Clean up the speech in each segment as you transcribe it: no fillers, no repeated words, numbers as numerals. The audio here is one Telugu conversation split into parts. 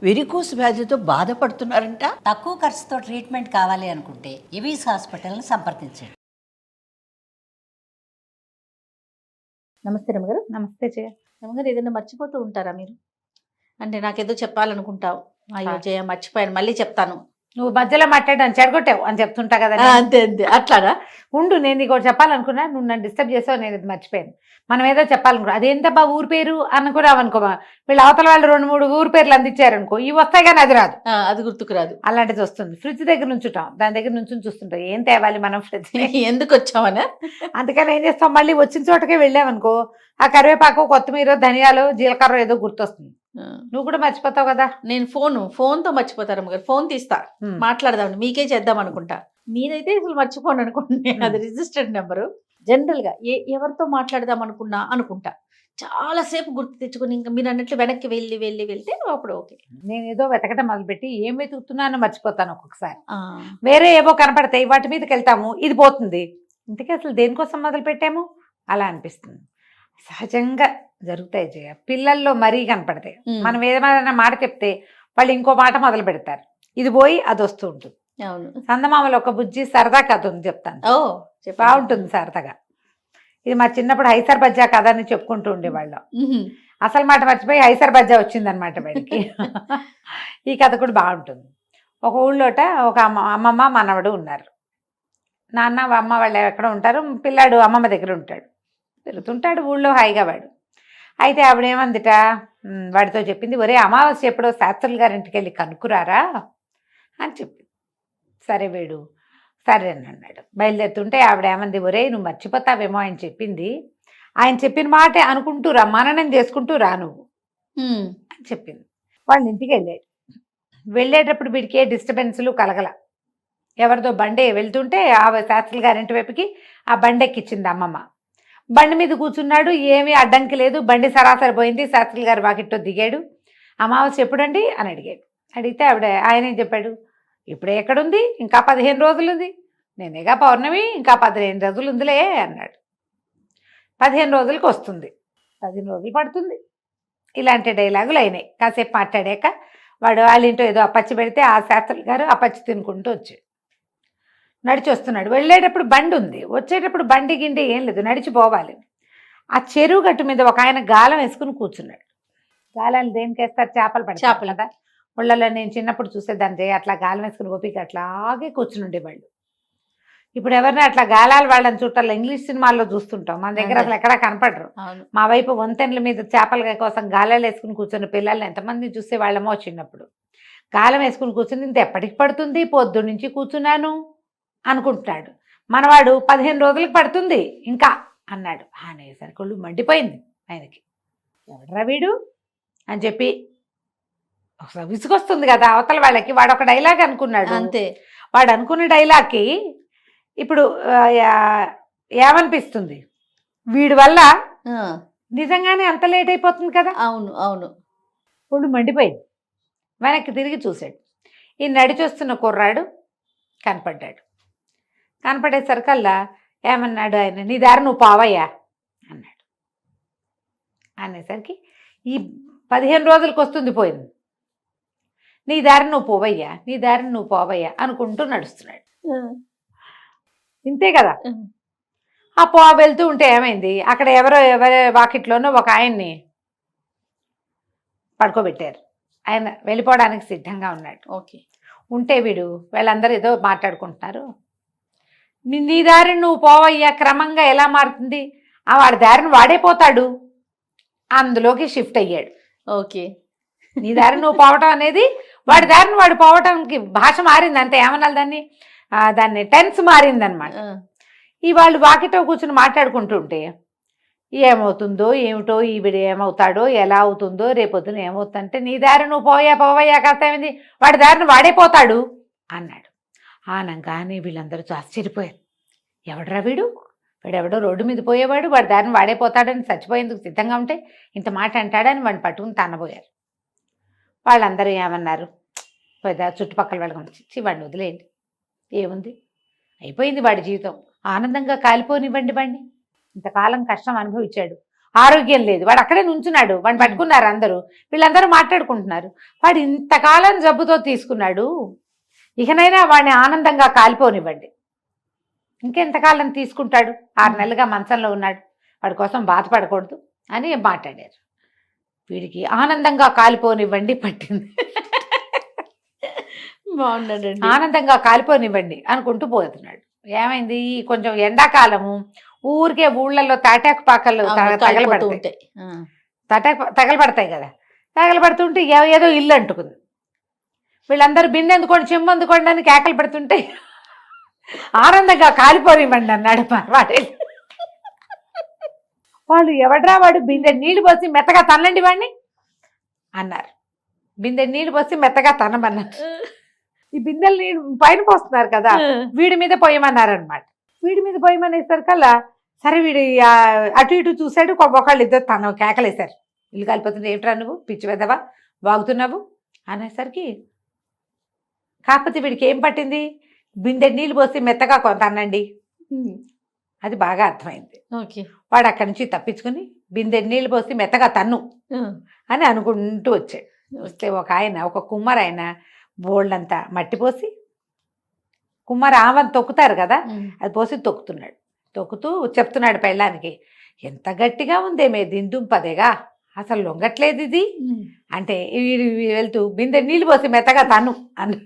వెరికోస్ వ్యాధితో బాధపడుతున్నారంట. తక్కువ ఖర్చుతో ట్రీట్మెంట్ కావాలి అనుకుంటే ఎవిస్ హాస్పిటల్ని సంప్రదించండి. నమస్తే రమగారు. నమస్తే జయ. రమగారు, ఏదైనా మర్చిపోతూ ఉంటారా మీరు? అంటే నాకేదో చెప్పాలనుకుంటావు, అయ్యో జయ మర్చిపోయాను, మళ్ళీ చెప్తాను. నువ్వు మధ్యలో మాట్లాడాను చెడగొట్టావు అని చెప్తుంటా కదా. అంతే అంతే, అట్లాగా ఉండు, నేను నీకు ఒకటి చెప్పాలనుకున్నా, నువ్వు నన్ను డిస్టర్బ్ చేసావు, నేను ఇది మర్చిపోయాను. మనం ఏదో చెప్పాలనుకున్నా, అదేంటబ్బా ఊరి పేరు అనుకున్నావు అనుకో, వీళ్ళు అవతల వాళ్ళు 2-3 ఊరి పేర్లు అందించారనుకో, ఇవి వస్తాయి కానీ అది రాదు. అది గుర్తుకు రాదు. అలాంటిది వస్తుంది. ఫ్రిడ్జ్ దగ్గర నుంచుంటాం, దాని దగ్గర నుంచి చూస్తుంటాం, ఏం తేవాలి మనం ఫ్రిడ్జ్ ఎందుకు వచ్చామనా? అందుకని ఏం చేస్తాం, మళ్ళీ వచ్చిన చోటకే వెళ్ళామనుకో, ఆ కరివేపాకు, కొత్తిమీర, ధనియాలు, జీలకర్ర ఏదో గుర్తొస్తుంది. నువ్వు కూడా మర్చిపోతావు కదా. నేను ఫోన్తో మర్చిపోతారు రమగారు. ఫోన్ తీస్తా, మాట్లాడదాం, మీకే చేద్దాం అనుకుంటా. మీరైతే అసలు మర్చిపోను అనుకోండి, అది రిజిస్టర్డ్ నెంబరు. జనరల్గా ఎవరితో మాట్లాడదాం అనుకుంటా చాలాసేపు గుర్తు తెచ్చుకుని, ఇంకా మీరు అన్నట్లు వెనక్కి వెళ్తే అప్పుడు ఓకే. నేను ఏదో వెతకటం మొదలుపెట్టి ఏం వెతుకుతున్నానో మర్చిపోతాను ఒక్కొక్కసారి. వేరే ఏవో కనపడతాయి, వాటి మీదకి వెళ్తాము, ఇది పోతుంది. ఇంతకీ అసలు దేనికోసం మొదలు పెట్టాము అలా అనిపిస్తుంది. సహజంగా జరుగుతాయి జయ, పిల్లల్లో మరీ కనపడతాయి. మనం ఏమైనా మాట చెప్తే వాళ్ళు ఇంకో మాట మొదలు పెడతారు, ఇది పోయి అది వస్తూ ఉంటుంది. అవును, చందమామలో ఒక బుజ్జి సరదా కథ ఉంది, చెప్తాను. బాగుంటుంది సరదాగా. ఇది మా చిన్నప్పుడు హైసర్ బజ్జా కథ అని చెప్పుకుంటూ ఉండేవాళ్ళం. అసలు మాట మర్చిపోయి హైసర్ బజ్జా వచ్చిందనమాట బయటికి. ఈ కథ కూడా బాగుంటుంది. ఒక ఊళ్ళోట ఒక అమ్మమ్మ మనవడు ఉన్నారు. నాన్న అమ్మ వాళ్ళు ఎక్కడ ఉంటారు, పిల్లాడు అమ్మమ్మ దగ్గర ఉంటాడు, తిరుగుతుంటాడు ఊళ్ళో హాయిగా వాడు. అయితే ఆవిడేమందిట, వాడితో చెప్పింది, ఒరే అమావాస్య ఎప్పుడో శాస్త్రులు గారింటికి వెళ్ళి కనుక్కురారా అని చెప్పింది. సరే వీడు సరే అని అన్నాడు. బయలుదేరుతుంటే ఆవిడ ఏమంది, ఒరే నువ్వు మర్చిపోతావేమో ఆయన చెప్పింది, ఆయన చెప్పిన మాటే అనుకుంటూ రా, మననం చేసుకుంటూ రా నువ్వు అని చెప్పింది. వాళ్ళ ఇంటికి వెళ్ళేటప్పుడు వీడికి ఏ డిస్టర్బెన్స్లు కలగల. ఎవరితో బండి వెళ్తుంటే ఆ శాస్త్రులు గారింటి వైపుకి ఆ బండి ఎక్కిచ్చింది అమ్మమ్మ. బండి మీద కూర్చున్నాడు, ఏమీ అడ్డంకి లేదు, బండి సరాసరి పోయింది. శాస్త్రులు గారు వాకిట్లో దిగాడు. అమావాస్య ఎప్పుడండి అని అడిగాడు. అడిగితే ఆయన ఏం చెప్పాడు, ఇప్పుడే ఎక్కడుంది, ఇంకా 15 రోజులు ఉంది, నేనేగా పౌర్ణమి, ఇంకా 15 రోజులు ఉందిలే అన్నాడు. 15 రోజులకి వస్తుంది, 15 రోజులు పడుతుంది. ఇలాంటి డైలాగులు అయినాయి. కాసేపు మాట్లాడాక వాడు వాళ్ళింటో ఏదో అప్పచ్చి పెడితే ఆ శాస్త్రులు గారు అప్పచ్చి తినుకుంటూ వచ్చాడు. నడిచి వస్తున్నాడు. వెళ్ళేటప్పుడు బండి ఉంది, వచ్చేటప్పుడు బండి గిండి ఏం లేదు, నడిచిపోవాలి. ఆ చెరువు గట్టు మీద ఒక ఆయన గాలం వేసుకుని కూర్చున్నాడు. గాలాలు దేనికి వేస్తారు, చేపలు పడతారు కదా. ముళ్ళలో నేను చిన్నప్పుడు చూసేదాన్ని, అట్లా గాలం వేసుకుని ఓపిక అట్లాగే కూర్చుని ఉండేవాళ్ళు. ఇప్పుడు ఎవరిని అట్లా గాలాలు వాళ్ళని చుట్టాలి, ఇంగ్లీష్ సినిమాల్లో చూస్తుంటాం, మన దగ్గర అసలు ఎక్కడా కనపడరు. మా వైపు వంతెనల మీద చేపల కోసం గాలాలు వేసుకుని కూర్చున్న పిల్లల్ని ఎంతమంది చూసేవాళ్ళమో చిన్నప్పుడు. గాలం వేసుకుని కూర్చుని ఇంత ఎప్పటికి పడుతుంది, పొద్దు నుంచి కూర్చున్నాను అనుకుంటున్నాడు. మనవాడు 15 రోజులకు పడుతుంది ఇంకా అన్నాడు. అనేసరికి ఒళ్ళు మండిపోయింది ఆయనకి. ఎవడ్రా వీడు అని చెప్పి విసుగొస్తుంది కదా అవతల వాళ్ళకి. వాడు ఒక డైలాగ్ అనుకున్నాడు అంతే. వాడు అనుకున్న డైలాగ్కి ఇప్పుడు ఏమనిపిస్తుంది, వీడి వల్ల నిజంగానే అంత లేట్ అయిపోతుంది కదా. అవును అవును, ఒళ్ళు మండిపోయింది. వెనక్కి తిరిగి చూశాడు. ఈ నడిచొస్తున్న కుర్రాడు కనపడ్డాడు. కనపడేసరికల్లా ఏమన్నాడు ఆయన, నీ దారి నువ్వు పోవయ్యా అన్నాడు. అనేసరికి ఈ 15 రోజులకు వస్తుంది పోయింది, నీ దారి నువ్వు పోవయ్యా, నీ దారి నువ్వు పోవయ్యా అనుకుంటూ నడుస్తున్నాడు. ఇంతే కదా. ఆ వెళ్తూ ఉంటే ఏమైంది, అక్కడ ఎవరి వాకిట్లోనో ఒక ఆయన్ని పడుకోబెట్టారు. ఆయన వెళ్ళిపోవడానికి సిద్ధంగా ఉన్నాడు. ఓకే. ఉంటే వీడు వీళ్ళందరూ ఏదో మాట్లాడుకుంటున్నారు. నీ దారిని నువ్వు పోవయ్యా క్రమంగా ఎలా మారుతుంది, ఆ వాడి దారిని వాడే పోతాడు, అందులోకి షిఫ్ట్ అయ్యాడు. ఓకే. నీ దారిని నువ్వు పోవటం అనేది వాడి దారిని వాడు పోవటానికి భాష మారింది అంతే. ఏమనాలి దాన్ని, దాన్ని టెన్స్ మారిందనమాట. ఈ వాళ్ళు వాకితో కూర్చుని మాట్లాడుకుంటుంటే ఏమవుతుందో ఏమిటో, ఈవిడ ఏమవుతాడో, ఎలా అవుతుందో, రేపొద్దున ఏమవుతుందంటే, నీ దారి నువ్వు పోవయ్యా కష్టమైంది, వాడి దారిని వాడే పోతాడు అన్నాడు. ఆనంగానే వీళ్ళందరూ ఆశ్చర్యపోయారు. ఎవడరా వీడెవడో రోడ్డు మీద పోయేవాడు, వాడి దారిని వాడే పోతాడని చచ్చిపోయేందుకు సిద్ధంగా ఉంటే ఇంత మాట అంటాడని వాడిని పట్టుకుని తన్నబోయారు. వాళ్ళందరూ ఏమన్నారు, చుట్టుపక్కల వాళ్ళకి వచ్చి వాడిని వదిలేయండి, ఏముంది అయిపోయింది వాడి జీవితం, ఆనందంగా కాలిపోనివ్వండి వాడిని, ఇంతకాలం కష్టం అనుభవించాడు, ఆరోగ్యం లేదు, వాడు అక్కడే నుంచున్నాడు, వాడిని పట్టుకున్నారు అందరూ, వీళ్ళందరూ మాట్లాడుకుంటున్నారు, వాడు ఇంతకాలం జబ్బుతో తీసుకున్నాడు, ఇకనైనా వాడిని ఆనందంగా కాలిపోనివ్వండి. ఇంకెంతకాలం తీసుకుంటాడు, 6 నెలలుగా మంచంలో ఉన్నాడు, వాడి కోసం బాధపడకూడదు అని మాట్లాడారు. వీడికి ఆనందంగా కాలిపోనివ్వండి పట్టింది. బాగున్నాడండి. ఆనందంగా కాలిపోనివ్వండి అనుకుంటూ పోతున్నాడు. ఏమైంది, కొంచెం ఎండాకాలము, ఊరికే ఊళ్ళల్లో తాటాకు పాకలు తగలబడతాయి, తగలబడతాయి కదా, తగలబడుతుంటే ఏదో ఇల్లు అంటుకుంది. వీళ్ళందరూ బిందె అందుకోండి, చెమ్ము అందుకోండి అని కేకలు పెడుతుంటే ఆనందంగా కాలిపోనివ్వండి అన్నాడు వాడే. వాళ్ళు ఎవడ్రా వాడు, బిందె నీళ్లు పోసి మెత్తగా తన్నండి వాడిని అన్నారు. బిందె నీళ్లు పోసి మెత్తగా తనమన్నారు. ఈ బిందెలు నీళ్ళు పైన పోస్తున్నారు కదా, వీడి మీద పోయమన్నారు అనమాట. వీడి మీద పోయమనేసరికల్లా సరే వీడి అటు ఇటు చూశాడు, ఒకళ్ళు ఇద్దరు తన కేకలేశారు, ఇల్లు కాలిపోతుంది, ఏమిట్రా నువ్వు పిచ్చి వెదవా వాగుతున్నావు అనేసరికి, కాకపోతే వీడికి ఏం పట్టింది, బిందె నీళ్ళు పోసి మెత్తగా తన్నండి, అది బాగా అర్థమైంది. వాడు అక్కడి నుంచి తప్పించుకుని బిందె నీళ్ళు పోసి మెత్తగా తన్ను అని అనుకుంటూ వచ్చాడు. వస్తే ఒక కుమ్మరు ఆయన బోల్డంతా మట్టి పోసి, కుమ్మరు ఆమెను తొక్కుతారు కదా, అది పోసి తొక్కుతున్నాడు. తొక్కుతూ చెప్తున్నాడు పెళ్ళానికి, ఎంత గట్టిగా ఉందేమే దిందుంపదేగా, అసలు లొంగట్లేదు ఇది అంటే, వెళ్తూ బిందె నీళ్ళు పోసి మెత్తగా తను అన్న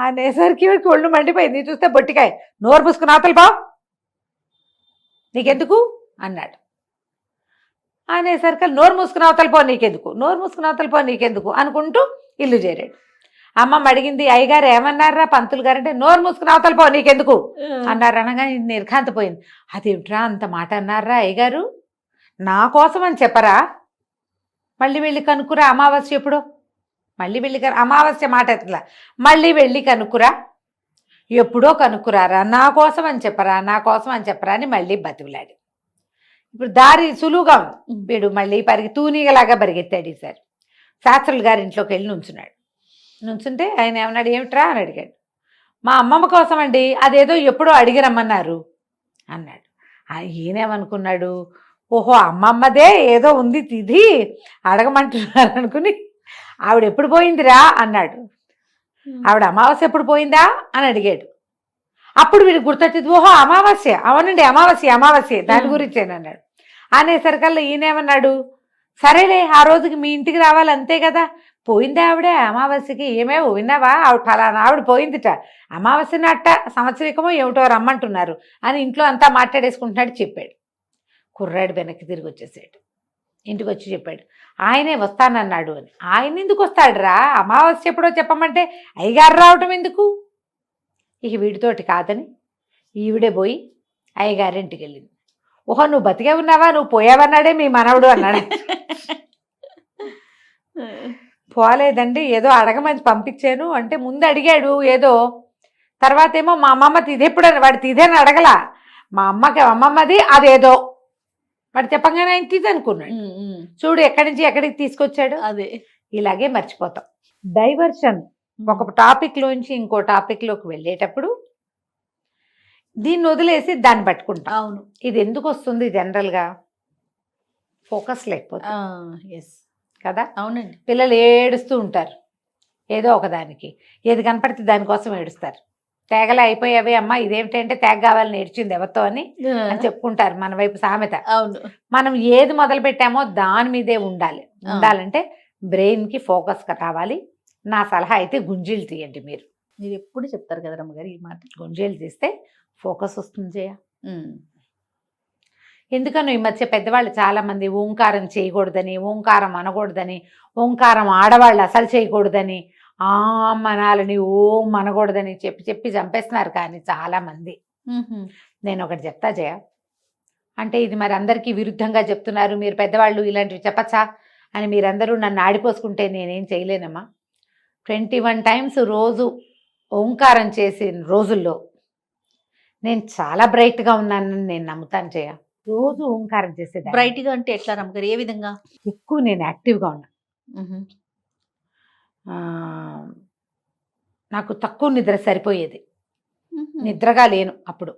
అనేసరికి ఒళ్ళు మండిపోయింది. చూస్తే బొట్టికాయ, నోరు పూసుకుని అవతల బా, నీకెందుకు అన్నాడు. అనేసరికి నోరు మూసుకుని అవతల పో నీకెందుకు, నోరు మూసుకుని అవతల పో నీకెందుకు అనుకుంటూ ఇల్లు చేరాడు. అమ్మమ్మ అడిగింది, అయ్యగారు ఏమన్నారా పంతులు గారు అంటే, నోరు మూసుకుని అవతల పో నీకెందుకు అన్నారు. అనగానే నిర్ఘాంతపోయింది. అదేమిట్రా అంత మాట అన్నారా అయ్యగారు, నా కోసం అని చెప్పరా, మళ్ళీ వెళ్ళి కనుక్కురా అమావాస్య ఎప్పుడో, మళ్ళీ వెళ్ళి అమావాస్య మాట ఎట్లా, మళ్ళీ వెళ్ళి కనుక్కురా, ఎప్పుడో కనుక్కురారా, నా కోసం అని చెప్పరా, నా కోసం అని చెప్పరా అని మళ్ళీ బతిలాడు. ఇప్పుడు దారి సులువుగా ఉంది. వీడు మళ్ళీ తూనీగలాగా పరిగెత్తాడు. ఈసారి శాస్త్రులు గారి ఇంట్లోకి వెళ్ళి నుంచున్నాడు. నుంచుంటే ఆయన ఏమన్నాడు, ఏమిట్రా అని అడిగాడు. మా అమ్మమ్మ కోసం అండి, అదేదో ఎప్పుడో అడిగి రమ్మన్నారు అన్నాడు. ఈయనేమనుకున్నాడు, ఓహో అమ్మమ్మదే ఏదో ఉంది ఇది అడగమంటున్నారు అనుకుని, ఆవిడ ఎప్పుడు పోయిందిరా అన్నాడు. ఆవిడ అమావాస్య ఎప్పుడు పోయిందా అని అడిగాడు. అప్పుడు వీడికి గుర్తొచ్చింది, ఓహో అమావాస్య, అవునండి అమావాస్య అమావాస్య దాని గురించేనన్నాడు. అనేసరికల్లా ఈయనేమన్నాడు, సరేలే ఆ రోజుకి మీ ఇంటికి రావాలి అంతే కదా, పోయిందా ఆవిడే అమావాస్యకి, ఏమేమో విన్నావా, ఆవిడ ఫలానా ఆవిడ పోయిందిట, అమావాస్య నట్ట సంవత్సరికమో ఏమిటో రమ్మంటున్నారు అని ఇంట్లో అంతా మాట్లాడేసుకుంటున్నాడు చెప్పాడు. కుర్రాడు వెనక్కి తిరిగి వచ్చేసాడు. ఇంటికి వచ్చి చెప్పాడు, ఆయనే వస్తానన్నాడు అని. ఆయన ఎందుకు వస్తాడురా, అమావాస్య ఎప్పుడో చెప్పమంటే అయ్యగారు రావటం ఎందుకు. ఇక వీడితోటి కాదని ఈవిడే పోయి అయ్యగారింటికి వెళ్ళింది. ఓహో నువ్వు బతికే ఉన్నావా, నువ్వు పోయావన్నాడే మీ మనవడు అన్నాడు. పోలేదండి, ఏదో అడగమని పంపించాను అంటే, ముందు అడిగాడు ఏదో, తర్వాత ఏమో మా అమ్మమ్మ తిదేప్పుడని వాడు తిదేని అడగలా, మా అమ్మమ్మది అదేదో వాడు చెప్పగానే ఆయన తిదనుకున్నాడు. చూడు ఎక్కడి నుంచి ఎక్కడికి తీసుకొచ్చాడు. అదే ఇలాగే మర్చిపోతాం. డైవర్షన్, ఒక టాపిక్ లోంచి ఇంకో టాపిక్ లోకి వెళ్ళేటప్పుడు దీన్ని వదిలేసి దాన్ని పట్టుకుంటాం. అవును, ఇది ఎందుకు వస్తుంది, జనరల్ గా ఫోకస్ లేకపోతే కదా. అవునండి, పిల్లలు ఏడుస్తూ ఉంటారు ఏదో ఒకదానికి, ఏది కనపడితే దానికోసం ఏడుస్తారు. తేగలే అయిపోయావే అమ్మ, ఇదేమిటంటే తేగ కావాలని ఏడ్చింది ఎవరితో అని చెప్పుకుంటారు మన వైపు సామెత. అవును, మనం ఏది మొదలు పెట్టామో దాని మీదే ఉండాలంటే బ్రెయిన్ కి ఫోకస్ కావాలి. నా సలహా అయితే గుంజీలు తీయండి. మీరు ఎప్పుడు చెప్తారు కదా రమ్మగారు ఈ మాట, గుంజీలు తీస్తే ఫోకస్ వస్తుంది జయ. ఎందుకనో ఈ మధ్య పెద్దవాళ్ళు చాలా మంది ఓంకారం చేయకూడదని, ఓంకారం అనకూడదని, ఓంకారం ఆడవాళ్ళు అసలు చేయకూడదని, మనాలని ఓం అనకూడదని చెప్పి చంపేస్తున్నారు. కానీ చాలా మంది, నేను ఒకటి చెప్తా జయ, అంటే ఇది మరి అందరికీ విరుద్ధంగా చెప్తున్నారు, మీరు పెద్దవాళ్ళు ఇలాంటివి చెప్పచ్చా అని మీరందరూ నన్ను ఆడిపోసుకుంటే నేనేం చేయలేనమ్మా. 21 టైమ్స్ రోజు ఓంకారం చేసిన రోజుల్లో నేను చాలా బ్రైట్గా ఉన్నానని నేను నమ్ముతాను జయ. రోజు ఓంకారం చేసేది బ్రైట్గా అంటే ఎట్లా రమ్మగారు, ఏ విధంగా? ఎక్కువ నేను యాక్టివ్గా ఉన్నా, నాకు తక్కువ నిద్ర సరిపోయేది, నిద్రగా లేను అప్పుడు,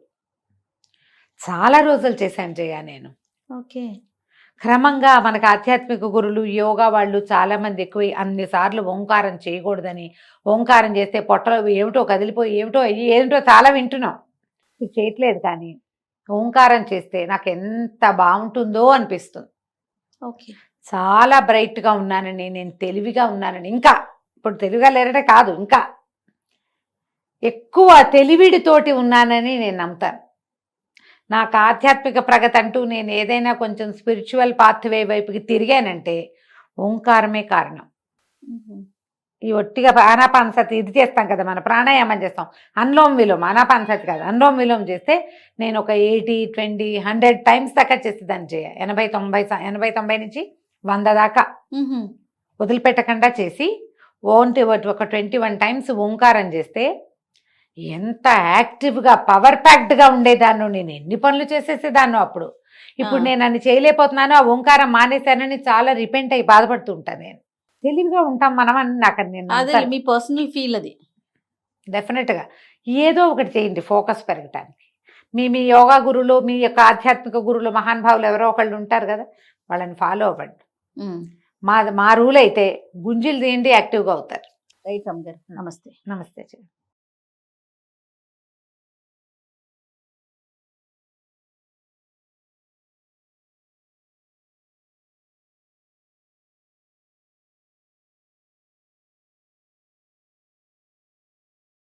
చాలా రోజులు చేశాను జయ నేను. ఓకే. క్రమంగా మనకు ఆధ్యాత్మిక గురులు యోగా వాళ్ళు చాలా మంది ఎక్కువ అన్నిసార్లు ఓంకారం చేయకూడదని, ఓంకారం చేస్తే పొట్టలో ఏమిటో కదిలిపోయి ఏమిటో అయ్యి ఏమిటో చాలా వింటున్నాం. ఇది చేయట్లేదు, కానీ ఓంకారం చేస్తే నాకు ఎంత బాగుంటుందో అనిపిస్తుంది. ఓకే. చాలా బ్రైట్గా ఉన్నానని, నేను తెలివిగా ఉన్నానని, ఇంకా ఇప్పుడు తెలివిగా లేరనే కాదు, ఇంకా ఎక్కువ తెలివిడితోటి ఉన్నానని నేను నమ్ముతాను. నాకు ఆధ్యాత్మిక ప్రగతి అంటూ నేను ఏదైనా కొంచెం స్పిరిచువల్ పాత్వే వైపుకి తిరిగానంటే ఓంకారమే కారణం. ఈ ఒట్టిగా ఆనాపానసతి ఇది చేస్తాం కదా, మన ప్రాణాయామం చేస్తాం, అనులోమ విలోమ, ఆనాపానసతి కాదు అనులోమ విలోమ చేస్తే నేను ఒక 80, 20, 100 టైమ్స్ దాకా చేసేదాన్ని చేయ 80, 90 నుంచి 100 దాకా వదిలిపెట్టకుండా చేసి ఒక 21 టైమ్స్ ఓంకారం చేస్తే ఎంత యాక్టివ్గా పవర్ ప్యాక్డ్గా ఉండేదాన్ని. నేను ఎన్ని పనులు చేసేసేదాన్ని అప్పుడు. ఇప్పుడు నేను అన్ని చేయలేకపోతున్నాను, ఆ ఓంకారం మానేశానని చాలా రిపెంట్ అయ్యి బాధపడుతూ ఉంటాను. నేను తెలివిగా ఉంటాం మనం అని నాకు అదే నేను మీ పర్సనల్ ఫీల్ అది. డెఫినెట్గా ఏదో ఒకటి చేయండి ఫోకస్ పెరగటానికి. మీ యోగా గురువులు, మీ యొక్క ఆధ్యాత్మిక గురువులు, మహానుభావులు ఎవరో ఒకళ్ళు ఉంటారు కదా, వాళ్ళని ఫాలో అవ్వండి. మా రూల్ అయితే గుంజీలు తీయండి, యాక్టివ్గా అవుతారు. రైట్ రమ్య గారు, నమస్తే. నమస్తే.